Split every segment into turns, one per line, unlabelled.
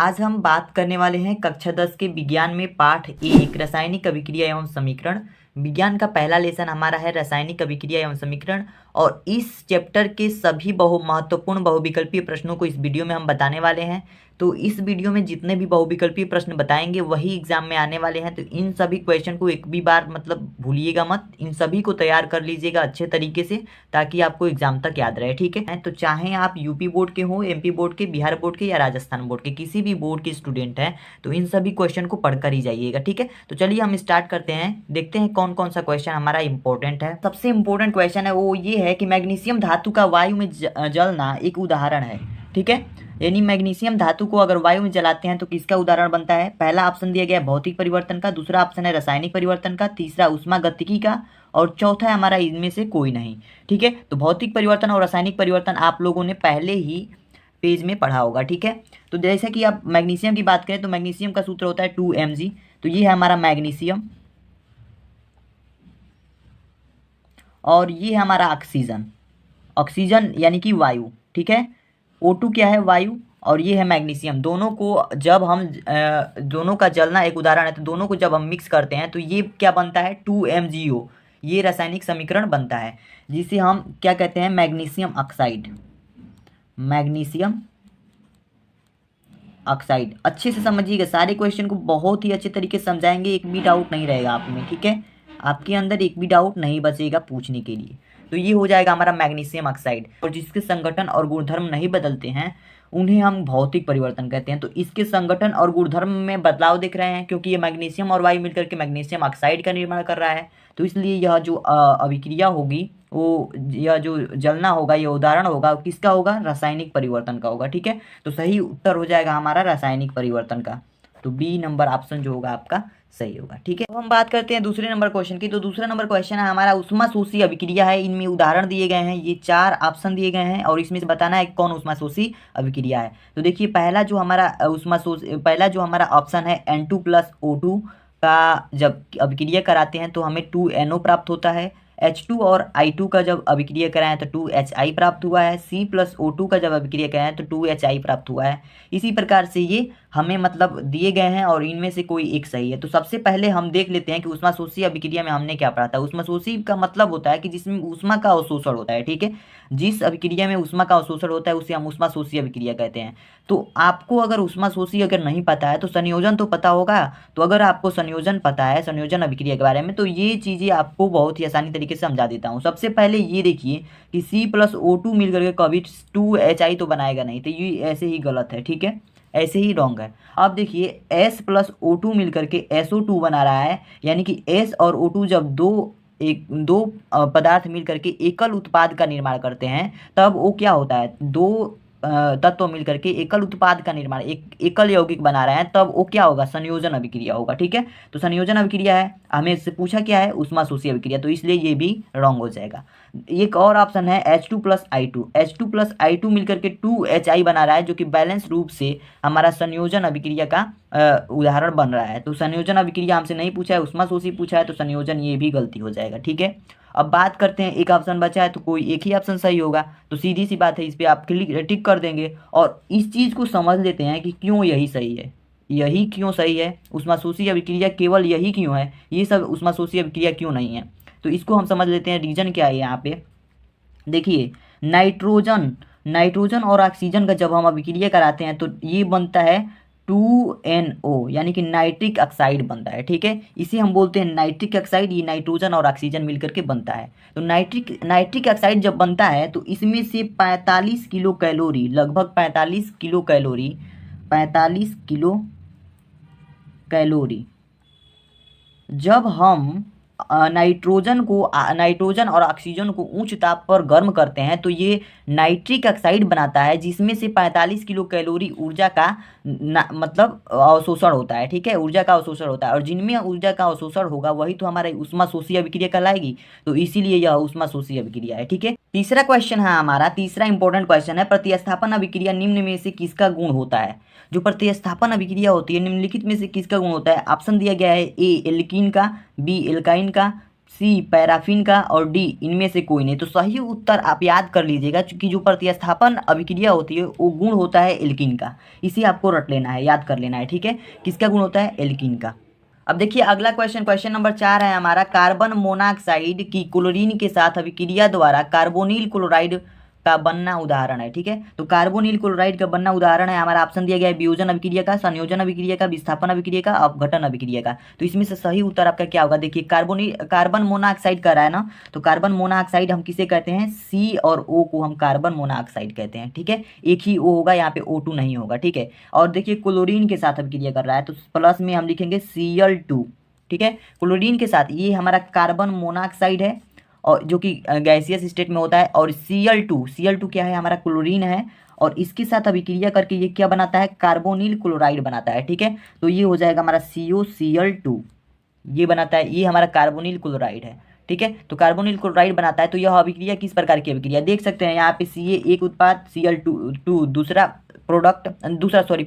आज हम बात करने वाले हैं कक्षा 10 के विज्ञान में पाठ 1 रासायनिक अभिक्रिया एवं समीकरण। विज्ञान का पहला लेसन हमारा है रासायनिक अभिक्रिया एवं समीकरण। और इस चैप्टर के सभी महत्वपूर्ण बहुविकल्पीय प्रश्नों को इस वीडियो में हम बताने वाले हैं। तो इस वीडियो में जितने भी बहुविकल्पीय प्रश्न बताएंगे वही एग्जाम में आने वाले हैं। तो इन सभी क्वेश्चन को एक भी बार भूलिएगा मत, इन सभी को तैयार कर लीजिएगा अच्छे तरीके से, ताकि आपको एग्जाम तक याद रहे। ठीक है, तो चाहे आप यूपी बोर्ड के हो, एमपी बोर्ड के, बिहार बोर्ड के या राजस्थान बोर्ड के, किसी भी बोर्ड के स्टूडेंट हैं तो इन सभी क्वेश्चन को पढ़कर ही जाइएगा। ठीक है, तो चलिए हम स्टार्ट करते हैं, देखते हैं कौन कौन सा क्वेश्चन हमारा इंपॉर्टेंट है। सबसे इंपॉर्टेंट क्वेश्चन है वो ये है कि मैग्नीशियम धातु का वायु में जलना एक उदाहरण है। ठीक है, यानी मैग्नीशियम धातु को अगर वायु में जलाते हैं तो किसका उदाहरण बनता है। पहला ऑप्शन दिया गया है भौतिक परिवर्तन का, दूसरा ऑप्शन है रासायनिक परिवर्तन का, तीसरा ऊष्मागतिकी का, और चौथा है हमारा इनमें से कोई नहीं। ठीक है, तो भौतिक परिवर्तन और रासायनिक परिवर्तन आप लोगों ने पहले ही पेज में पढ़ा होगा। ठीक है, तो जैसे कि आप मैग्नीशियम की बात करें तो मैग्नीशियम का सूत्र होता है 2Mg। तो ये है हमारा मैग्नीशियम, और ये है हमारा ऑक्सीजन। ऑक्सीजन यानी कि वायु। ठीक है, O2 क्या है, वायु, और ये है मैग्नीशियम। दोनों को जब हम दोनों का जलना एक उदाहरण है, तो दोनों को जब हम मिक्स करते हैं तो ये क्या बनता है, 2MgO। ये रासायनिक समीकरण बनता है, जिसे हम क्या कहते हैं, मैग्नीशियम ऑक्साइड। Magnesium oxide. अच्छे से समझिएगा, सारे क्वेश्चन को बहुत ही अच्छे तरीके से समझाएंगे, एक भी डाउट नहीं रहेगा आप में। ठीक है, आपके अंदर एक भी डाउट नहीं बचेगा पूछने के लिए। तो ये हो जाएगा हमारा मैग्नीशियम ऑक्साइड। और जिसके संगठन और गुणधर्म नहीं बदलते हैं उन्हें हम भौतिक परिवर्तन कहते हैं। तो इसके संगठन और गुणधर्म में बदलाव दिख रहे हैं, क्योंकि ये मैग्नीशियम और वायु मिलकर के मैग्नीशियम ऑक्साइड का निर्माण कर रहा है। तो इसलिए यह जो अभिक्रिया होगी, वो यह जो जलना होगा, यह उदाहरण होगा किसका होगा, रासायनिक परिवर्तन का होगा। ठीक है, तो सही उत्तर हो जाएगा हमारा रासायनिक परिवर्तन का। तो बी नंबर ऑप्शन जो होगा आपका सही होगा। ठीक है, तो हम बात करते हैं दूसरे नंबर क्वेश्चन की। तो दूसरा नंबर क्वेश्चन है हमारा ऊष्माशोषी अभिक्रिया है। इनमें उदाहरण दिए गए हैं, ये 4 ऑप्शन दिए गए हैं, और इसमें से बताना है कौन ऊष्माशोषी अभिक्रिया है। तो देखिए, पहला जो हमारा ऑप्शन है N2+O2 का जब अभिक्रिया कराते हैं तो हमें 2NO प्राप्त होता है। H2 और I2 का जब अभिक्रिया कराएं तो 2HI प्राप्त हुआ है। C+O2 का जब अभिक्रिया कराएं तो 2HI प्राप्त हुआ है। इसी प्रकार से ये हमें दिए गए हैं, और इनमें से कोई एक सही है। तो सबसे पहले हम देख लेते हैं कि ऊष्माशोषी अभिक्रिया में हमने क्या पढ़ा था। ऊष्माशोषी का मतलब होता है कि जिसमें ऊष्मा का अवशोषण होता है। ठीक है, जिस अभिक्रिया में ऊष्मा का अवशोषण होता है उसे हम ऊष्माशोषी अभिक्रिया कहते हैं। तो आपको अगर ऊष्माशोषी अगर नहीं पता है तो संयोजन तो पता होगा। तो अगर आपको संयोजन पता है, संयोजन अभिक्रिया के बारे में, तो ये चीज़ें आपको बहुत ही आसानी तरीके से समझा देता हूँ। सबसे पहले ये देखिए कि C+O2 मिल करके कभी 2HI तो बनाएगा नहीं, तो ये ऐसे ही गलत है। ठीक है, ऐसे ही रॉन्ग है। अब देखिए S+O2 मिल करके SO2 बना रहा है, यानी कि S और O2 जब दो पदार्थ मिल करके एकल उत्पाद का निर्माण करते हैं तब वो क्या होता है, दो तत्व मिल करके एकल उत्पाद का निर्माण, एक एकल यौगिक बना रहे हैं, तब वो क्या होगा, संयोजन अभिक्रिया होगा। ठीक है, तो संयोजन अभिक्रिया है, हमें इससे पूछा क्या है, ऊष्माशोषी अभिक्रिया, तो इसलिए ये भी रॉन्ग हो जाएगा। एक और ऑप्शन है H2+I2। H2+I2 मिलकर के 2HI बना रहा है, जो कि बैलेंस रूप से हमारा संयोजन अभिक्रिया का उदाहरण बन रहा है। तो संयोजन अभिक्रिया हमसे नहीं पूछा है, ऊष्माशोषी पूछा है, तो संयोजन ये भी गलती हो जाएगा। ठीक है, अब बात करते हैं, एक ऑप्शन बचा है तो कोई एक ही ऑप्शन सही होगा। तो सीधी सी बात है, इस पर आप टिक कर देंगे, और इस चीज़ को समझ लेते हैं कि क्यों यही सही है, यही क्यों सही है, ऊष्माशोषी अभिक्रिया केवल यही क्यों है, ये सब ऊष्माशोषी अभिक्रिया क्यों नहीं है। तो इसको हम समझ लेते हैं, रीजन क्या है यहाँ पे। देखिए, नाइट्रोजन और ऑक्सीजन का जब हम अभिक्रिया कराते हैं तो ये बनता है 2NO, यानी कि नाइट्रिक ऑक्साइड बनता है। ठीक है, इसे हम बोलते हैं नाइट्रिक ऑक्साइड। ये नाइट्रोजन और ऑक्सीजन मिलकर के बनता है। तो नाइट्रिक ऑक्साइड जब बनता है तो इसमें से 45 किलो कैलोरी, लगभग 45 किलो कैलोरी, 45 किलो कैलोरी जब हम नाइट्रोजन और ऑक्सीजन को उच्च ताप पर गर्म करते हैं तो ये नाइट्रिक ऑक्साइड बनाता है, जिसमें से 45 किलो कैलोरी ऊर्जा का अवशोषण होता है। ठीक है, ऊर्जा का अवशोषण होता है, और जिनमें ऊर्जा का अवशोषण होगा वही तो हमारा ऊष्माशोषी अभिक्रिया कहलाएगी। तो इसीलिए यह ऊष्माशोषी अभिक्रिया है। ठीक है, तीसरा क्वेश्चन है हमारा, तीसरा इंपॉर्टेंट क्वेश्चन है, प्रतिस्थापन अभिक्रिया निम्न में से किसका गुण होता है। जो प्रतिस्थापन अभिक्रिया होती है निम्नलिखित में से किसका गुण होता है। ऑप्शन दिया गया है, ए एल्कीन का, बी एल्काइन का, सी पैराफिन का और डी इनमें से कोई नहीं। तो सही उत्तर आप याद कर लीजिएगा, क्योंकि जो प्रतिस्थापन अभिक्रिया होती है वो गुण होता है एल्कीन का। इसी आपको रट लेना है, याद कर लेना है, ठीक है। किसका गुण होता है? एल्कीन का। अब देखिए अगला क्वेश्चन, क्वेश्चन नंबर 4 है हमारा, कार्बन मोनोऑक्साइड की क्लोरीन के साथ अभिक्रिया द्वारा कार्बोनिल क्लोराइड का बनना उदाहरण है, ठीक है। तो कार्बोनिल क्लोराइड का बनना उदाहरण है हमारा, ऑप्शन दिया गया है वियोजन अभिक्रिया का, संयोजन अभिक्रिया का, विस्थापन अभिक्रिया का, अपघटन अभिक्रिया का। तो इसमें से सही उत्तर आपका क्या होगा? देखिए कार्बन मोनोऑक्साइड कह रहा है ना, तो कार्बन मोनोऑक्साइड हम किसे कहते हैं? सी और ओ को हम कार्बन मोनोऑक्साइड कहते हैं, ठीक है। एक ही ओ होगा, यहाँ पे O2 नहीं होगा, ठीक है। और देखिए क्लोरीन के साथ अभिक्रिया कर रहा है, तो प्लस में हम लिखेंगे Cl2, ठीक है। क्लोरीन के साथ ये हमारा कार्बन मोनोऑक्साइड है, और जो कि गैसियस स्टेट में होता है। और Cl2 क्या है? हमारा क्लोरीन है, और इसके साथ अभिक्रिया करके ये क्या बनाता है? कार्बोनिल क्लोराइड बनाता है, ठीक है। तो ये हो जाएगा हमारा COCl2, ये बनाता है, ये हमारा कार्बोनिल क्लोराइड है, ठीक है। तो कार्बोनिल क्लोराइड बनाता है। तो यह अभिक्रिया किस प्रकार की अभिक्रिया? देख सकते हैं यहाँ पे Ca एक उत्पाद, Cl2 दूसरा प्रोडक्ट,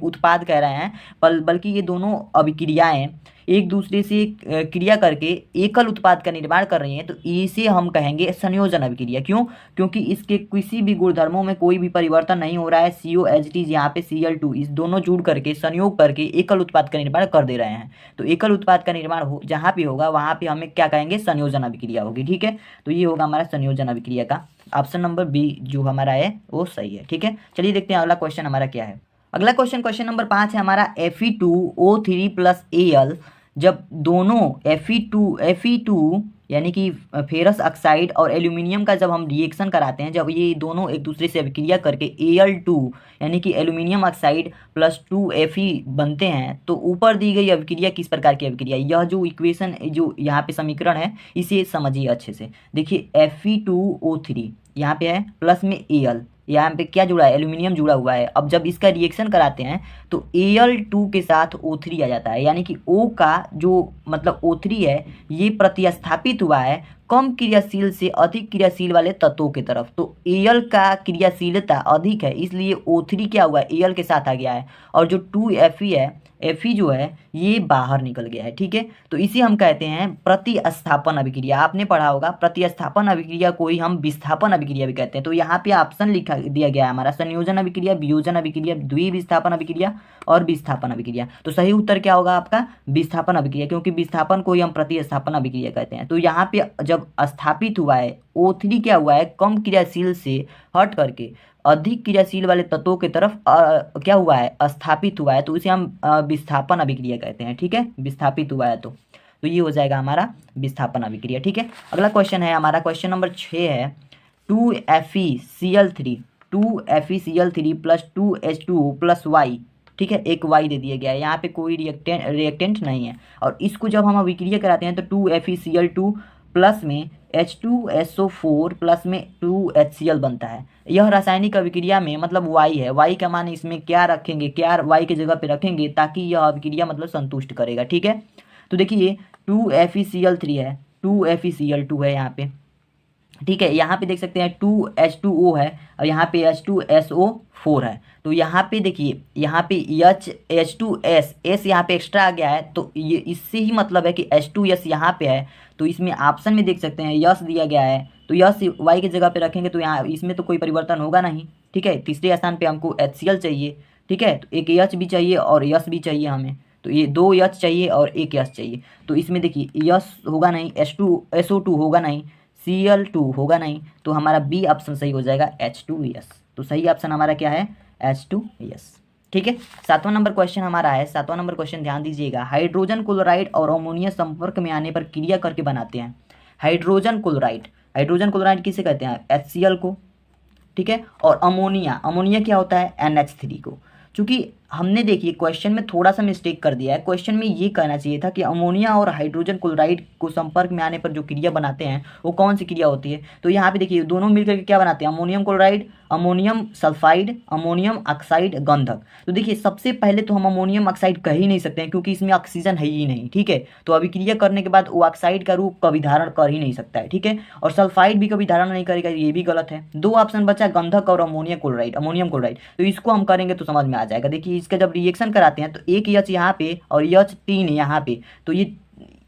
उत्पाद कह रहे हैं, बल्कि ये दोनों अभिक्रियाएं एक दूसरे से क्रिया करके एकल उत्पाद का निर्माण कर रही हैं। तो इसे हम कहेंगे संयोजन अभिक्रिया। क्यों? क्योंकि इसके किसी भी गुणधर्मों में कोई भी परिवर्तन नहीं हो रहा है। COH यहाँ पे Cl2 इस दोनों जुड़ करके संयोग करके एकल उत्पाद का निर्माण कर दे रहे हैं। तो एकल उत्पाद का निर्माण हो जहाँ पे होगा वहाँ पे हमें क्या कहेंगे? संयोजन अभिक्रिया होगी, ठीक है। तो ये होगा हमारा संयोजन अभिक्रिया का ऑप्शन नंबर बी जो हमारा है वो सही है, ठीक है। चलिए देखते हैं अगला क्वेश्चन हमारा क्या है। अगला क्वेश्चन, क्वेश्चन नंबर 5 है हमारा, Fe2O3 प्लस Al जब दोनों Fe2 यानी कि फेरस ऑक्साइड और एल्यूमिनियम का जब हम रिएक्शन कराते हैं, जब ये दोनों एक दूसरे से अभिक्रिया करके Al2 यानी कि एल्यूमिनियम ऑक्साइड प्लस 2Fe बनते हैं, तो ऊपर दी गई अभिक्रिया किस प्रकार की अभिक्रिया? यह जो इक्वेशन, जो यहाँ पे समीकरण है, इसे समझिए अच्छे से। देखिए Fe2O3 यहाँ पे है, प्लस में Al, यहाँ पे क्या जुड़ा है? एल्यूमिनियम जुड़ा हुआ है। अब जब इसका रिएक्शन कराते हैं तो Al2 के साथ O3 आ जाता है, यानी कि O का जो मतलब O3 है ये प्रतिस्थापित हुआ है कम क्रियाशील से अधिक क्रियाशील वाले तत्वों की तरफ। तो Al का क्रियाशीलता अधिक है, इसलिए O3 क्या हुआ है? Al के साथ आ गया है, और जो 2Fe है, Fe जो है ये बाहर निकल गया है, ठीक है। तो इसे हम कहते हैं प्रतिस्थापन अभिक्रिया। आपने पढ़ा होगा प्रतिस्थापन अभिक्रिया को ही हम विस्थापन अभिक्रिया भी कहते हैं। तो यहाँ पे ऑप्शन लिखा दिया गया है हमारा, संयोजन अभिक्रिया, वियोजन अभिक्रिया, द्विविस्थापन अभिक्रिया और विस्थापन अभिक्रिया। तो सही उत्तर क्या होगा आपका? विस्थापन अभिक्रिया, क्योंकि विस्थापन को ही हम प्रतिस्थापन अभिक्रिया कहते हैं। तो यहाँ पे जब स्थापित हुआ है O3 क्या हुआ है? कम क्रियाशील से हट करके अधिक क्रियाशील वाले तत्वों की तरफ क्या हुआ है? स्थापित हुआ है। तो इसे हम विस्थापन अभिक्रिया कहते हैं, ठीक है। विस्थापित हुआ है तो ये हो जाएगा हमारा विस्थापन अभिक्रिया, ठीक है। अगला क्वेश्चन है हमारा, क्वेश्चन नंबर 6 है, 2FeCl3 plus 2H2O plus Y, ठीक है। एक Y दे दिया गया है, यहाँ पे कोई रिएक्टेंट नहीं है। और इसको जब हम अभिक्रिया कराते हैं तो 2FeCl2 प्लस में H2SO4 प्लस में 2HCl बनता है। यह रासायनिक अभिक्रिया में मतलब Y है, Y का मान इसमें क्या रखेंगे? क्या Y की जगह पे रखेंगे ताकि यह अभिक्रिया मतलब संतुष्ट करेगा, ठीक है। तो देखिए 2FeCl3 है, 2FeCl2 है यहाँ पे, ठीक है। यहाँ पे देख सकते हैं 2H2O है, और यहाँ पे H2SO4 है। तो यहाँ पे देखिए, यहाँ पे H2S यहाँ पे एक्स्ट्रा आ गया है, तो ये इससे ही मतलब है कि H2S यहाँ पे है। तो इसमें ऑप्शन में देख सकते हैं यस दिया गया है, तो यस Y की जगह पे रखेंगे तो यहाँ इसमें तो कोई परिवर्तन होगा नहीं, ठीक है। तीसरे स्थान पे हमको HCl चाहिए, ठीक है। तो एक H भी चाहिए और यस भी चाहिए हमें, तो ये 2 H चाहिए और एक यस चाहिए। तो इसमें देखिए यस होगा नहीं, SO2 होगा नहीं, Cl2 होगा नहीं, तो हमारा बी ऑप्शन सही हो जाएगा H2S। तो सही ऑप्शन हमारा क्या है? H2S, ठीक है। 7वां नंबर क्वेश्चन हमारा है, 7वां नंबर क्वेश्चन ध्यान दीजिएगा, हाइड्रोजन क्लोराइड और अमोनिया संपर्क में आने पर क्रिया करके बनाते हैं हाइड्रोजन क्लोराइड किसे कहते हैं? HCl को, ठीक है। और अमोनिया क्या होता है? NH3 को। चूंकि हमने देखिए क्वेश्चन में थोड़ा सा मिस्टेक कर दिया है, क्वेश्चन में ये कहना चाहिए था कि अमोनिया और हाइड्रोजन क्लोराइड को संपर्क में आने पर जो क्रिया बनाते हैं वो कौन सी क्रिया होती है। तो यहाँ पे देखिए दोनों मिलकर के क्या बनाते हैं? Ammonium chloride, ammonium sulphide, ammonium oxide गंधक। तो देखिए सबसे पहले तो हम अमोनियम ऑक्साइड कह ही नहीं सकते हैं, क्योंकि इसमें ऑक्सीजन है ही नहीं, ठीक है। तो अभिक्रिया करने के बाद वो ऑक्साइड का रूप कभी धारण कर ही नहीं सकता है, ठीक है। और सल्फाइड भी कभी धारण नहीं करेगा, ये भी गलत है। 2 ऑप्शन बचा, गंधक और अमोनियम क्लोराइड। तो इसको हम करेंगे तो समझ में आ जाएगा। देखिए इसका जब रिएक्शन कराते हैं तो एक H यहाँ पे और H3 यहाँ पे, तो ये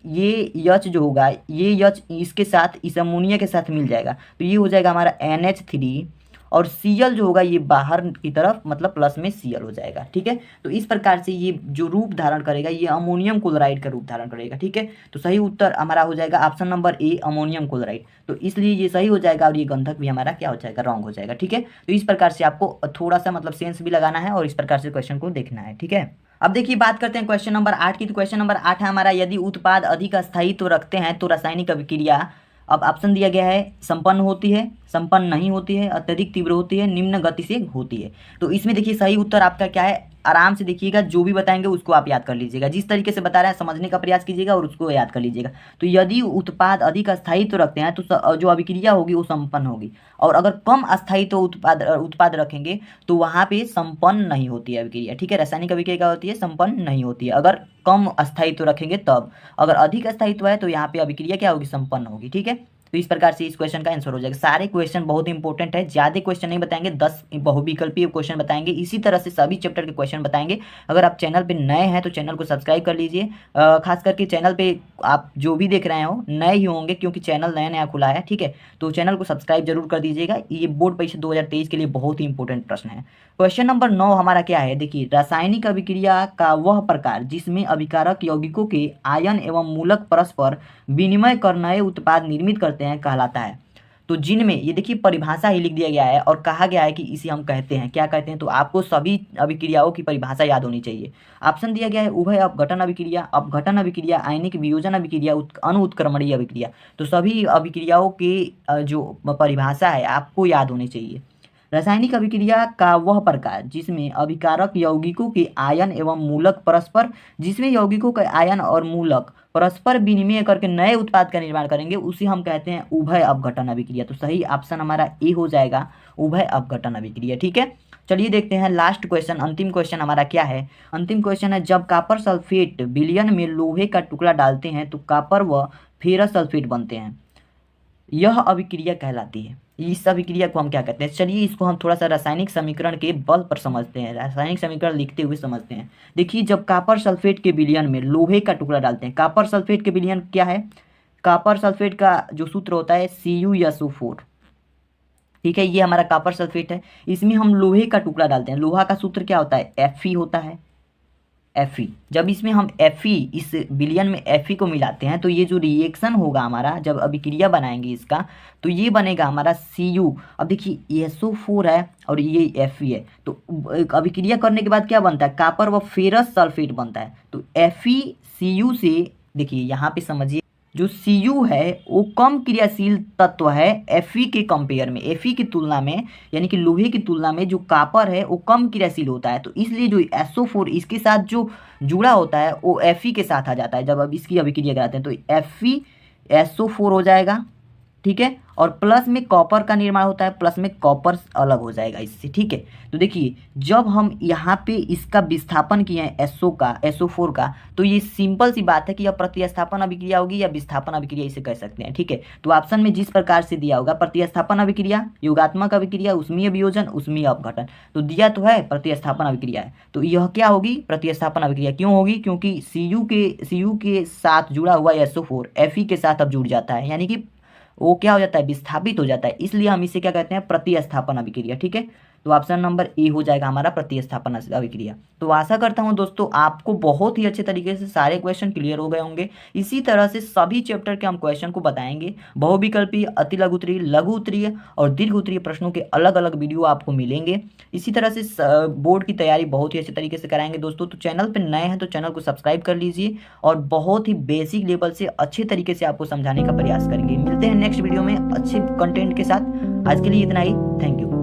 ये यच जो होगा, ये यच इसके साथ इस अमोनिया के साथ मिल जाएगा, तो ये हो जाएगा हमारा NH3, और Cl जो होगा ये बाहर की तरफ मतलब प्लस में Cl हो जाएगा। ठीक है, तो इस प्रकार से ये जो रूप धारण करेगा ये अमोनियम क्लोराइड का रूप धारण करेगा। ठीक है, तो सही उत्तर हमारा हो जाएगा option number A, ammonium chloride. तो इसलिए ये सही हो जाएगा और ये गंधक भी हमारा क्या हो जाएगा, रॉन्ग हो जाएगा। ठीक है, तो इस प्रकार से आपको थोड़ा सा मतलब सेंस भी लगाना है और इस प्रकार से क्वेश्चन को देखना है। ठीक है, अब देखिए बात करते हैं क्वेश्चन नंबर 8 की। तो क्वेश्चन नंबर 8 है हमारा, यदि उत्पाद अधिक स्थायित्व रखते हैं तो रासायनिक अभिक्रिया, अब ऑप्शन दिया गया है, संपन्न होती है, संपन्न नहीं होती है, अत्यधिक तीव्र होती है, निम्न गति से होती है। तो इसमें देखिए सही उत्तर आपका क्या है, आराम से देखिएगा, जो भी बताएंगे उसको आप याद कर लीजिएगा, जिस तरीके से बता रहे हैं समझने का प्रयास कीजिएगा और उसको याद कर लीजिएगा। तो यदि उत्पाद अधिक स्थायित्व रखते हैं तो जो अभिक्रिया होगी वो संपन्न होगी, और अगर कम स्थायित्व उत्पाद रखेंगे तो वहाँ पे संपन्न नहीं होती है अभिक्रिया। ठीक है, रासायनिक अभिक्रिया क्या होती है, संपन्न नहीं होती है अगर कम स्थायित्व रखेंगे तब, अगर अधिक स्थायित्व है तो यहाँ पे अभिक्रिया क्या होगी, संपन्न होगी। ठीक है, तो इस प्रकार से इस क्वेश्चन का आंसर हो जाएगा। सारे क्वेश्चन बहुत इंपॉर्टेंट है, ज़्यादा क्वेश्चन नहीं बताएंगे, 10 बहुविकल्पीय क्वेश्चन बताएंगे, इसी तरह से सभी चैप्टर के क्वेश्चन बताएंगे। अगर आप चैनल पे नए हैं तो चैनल को सब्सक्राइब कर लीजिए, खास करके चैनल पे आप जो भी देख रहे हो नए ही होंगे क्योंकि चैनल नया नया खुला है। ठीक है, तो चैनल को सब्सक्राइब जरूर कर दीजिएगा, ये बोर्ड परीक्षा 2023 के लिए बहुत ही इंपॉर्टेंट प्रश्न है। क्वेश्चन नंबर 9 हमारा क्या है, देखिए, रासायनिक अभिक्रिया का वह प्रकार जिसमें अभिकारक यौगिकों के आयन एवं मूलक परस्पर विनिमय कर नए उत्पाद निर्मित करते हैं कहलाता है। तो जिनमें, ये देखिए परिभाषा ही लिख दिया गया है और कहा गया है कि इसे हम कहते हैं, क्या कहते हैं, तो आपको सभी अभिक्रियाओं की परिभाषा याद होनी चाहिए। ऑप्शन दिया गया है उभय अपघटन अभिक्रिया, अपघटन अभिक्रिया, आयनिक वियोजन अभिक्रिया, अनुत्क्रमणीय अभिक्रिया। तो सभी अभिक्रियाओं की जो परिभाषा है आपको याद होनी चाहिए। रासायनिक अभिक्रिया का वह प्रकार जिसमें अभिकारक यौगिकों के आयन एवं मूलक परस्पर, जिसमें यौगिकों के आयन और मूलक परस्पर विनिमय करके नए उत्पाद का निर्माण करेंगे, उसे हम कहते हैं उभय अपघटन अभिक्रिया। तो सही ऑप्शन हमारा ए हो जाएगा, उभय अपघटन अभिक्रिया। ठीक है, चलिए देखते हैं लास्ट क्वेश्चन, अंतिम क्वेश्चन हमारा क्या है। अंतिम क्वेश्चन है, जब कॉपर सल्फेट विलयन में लोहे का टुकड़ा डालते हैं तो कॉपर व फेरस सल्फेट बनते हैं, यह अभिक्रिया कहलाती है। इस अभिक्रिया को हम क्या कहते हैं, चलिए इसको हम थोड़ा सा रासायनिक समीकरण के बल पर समझते हैं, रासायनिक समीकरण लिखते हुए समझते हैं। देखिए, जब कॉपर सल्फेट के विलयन में लोहे का टुकड़ा डालते हैं, कॉपर सल्फेट के विलयन क्या है, कॉपर सल्फेट का जो सूत्र होता है CuSO4। ठीक है, ये हमारा कॉपर सल्फेट है, इसमें हम लोहे का टुकड़ा डालते हैं, लोहा का सूत्र क्या होता है, Fe होता है, Fe। जब इसमें हम Fe, इस विलयन में Fe को मिलाते हैं तो ये जो रिएक्शन होगा हमारा, जब अभिक्रिया बनाएंगे इसका, तो ये बनेगा हमारा Cu। अब देखिए SO4 है और ये Fe है, तो अभिक्रिया करने के बाद क्या बनता है, कॉपर व फेरस सल्फेट बनता है। तो FeCu से, देखिए यहाँ पे समझिए, जो Cu है वो कम क्रियाशील तत्व है Fe के कंपेयर में, Fe की तुलना में, यानी कि लोहे की तुलना में जो कॉपर है वो कम क्रियाशील होता है। तो इसलिए जो SO4 इसके साथ जो जुड़ा होता है वो Fe के साथ आ जाता है। जब अब इसकी अभिक्रिया कराते हैं तो FeSO4 हो जाएगा। ठीक है, और प्लस में कॉपर का निर्माण होता है, प्लस में कॉपर अलग हो जाएगा इससे। ठीक है, तो देखिए जब हम यहाँ पे इसका विस्थापन किए हैं SO4 का, तो ये सिंपल सी बात है कि यह प्रतिस्थापन अभिक्रिया होगी या विस्थापन अभिक्रिया इसे कह सकते हैं। ठीक है, तो ऑप्शन में जिस प्रकार से दिया होगा, प्रतिस्थापन अभिक्रिया, योगात्मक अभिक्रिया, ऊष्मीय वियोजन, ऊष्मीय अपघटन, तो दिया तो है प्रतिस्थापन अभिक्रिया है, तो यह क्या होगी, प्रतिस्थापन अभिक्रिया। क्यों होगी, क्योंकि Cu के साथ जुड़ा हुआ SO4 Fe के साथ अब जुड़ जाता है, यानी कि वो क्या हो जाता है, विस्थापित हो जाता है, इसलिए हम इसे क्या कहते हैं, प्रतिस्थापन अभिक्रिया। ठीक है, तो ऑप्शन नंबर ए हो जाएगा हमारा प्रतिस्थापन अभिक्रिया। तो आशा करता हूं दोस्तों आपको बहुत ही अच्छे तरीके से सारे क्वेश्चन क्लियर हो गए होंगे। इसी तरह से सभी चैप्टर के हम क्वेश्चन को बताएंगे, बहुविकल्पीय, अति लघु उत्तरीय, लघु उत्तरीय और दीर्घ उत्तरीय प्रश्नों के अलग अलग वीडियो आपको मिलेंगे। इसी तरह से बोर्ड की तैयारी बहुत ही अच्छे तरीके से कराएंगे दोस्तों। तो चैनल पर नए हैं तो चैनल को सब्सक्राइब कर लीजिए और बहुत ही बेसिक लेवल से अच्छे तरीके से आपको समझाने का प्रयास करेंगे। मिलते हैं नेक्स्ट वीडियो में अच्छे कंटेंट के साथ। आज के लिए इतना ही, थैंक यू।